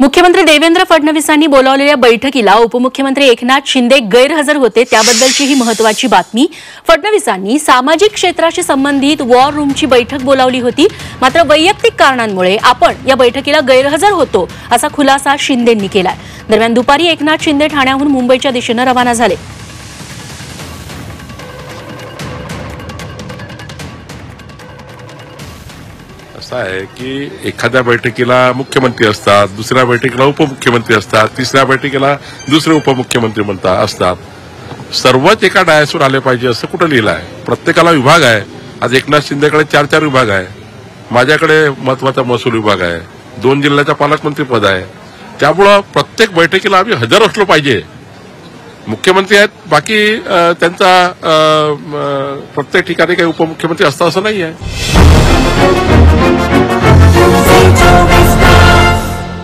मुख्यमंत्री देवेंद्र फडणवीसांनी बोलावलेल्या बैठकीला उपमुख्यमंत्री एकनाथ शिंदे गैरहजर होते, त्याबद्दलची ही महत्त्वाची बातमी। फडणवीसांनी सामाजिक क्षेत्राशी संबंधित वॉर रूमची बैठक बोलावली होती, मात्र वैयक्तिक कारणांमुळे आपण या बैठकीला गैरहजर होतो असा खुलासा शिंदेंनी केलाय। दरम्यान दुपारी एकनाथ शिंदे ठाण्याहून मुंबईच्या दिशेने रवाना झाले। असं आहे की एखाद्या बैठकीला मुख्यमंत्री असतात, दुसऱ्या बैठकीला उपमुख्यमंत्री असतात, तिसऱ्या बैठकीला दुसरे उपमुख्यमंत्री असतात। सर्वच एका डायसवर आले पाहिजे असं कुठं लिहिलं आहे? प्रत्येकाला विभाग आहे। आज एकनाथ शिंदेकडे 4 विभाग आहे, माझ्याकडे महत्वाचा महसूल विभाग आहे, 2 जिल्ह्याचा पालकमंत्री पद आहे। त्यामुळं प्रत्येक बैठकीला आम्ही हजर असलो पाहिजे। मुख्यमंत्री आहेत, बाकी त्यांचा प्रत्येक ठिकाणी काही उपमुख्यमंत्री असतात असं नाही आहे।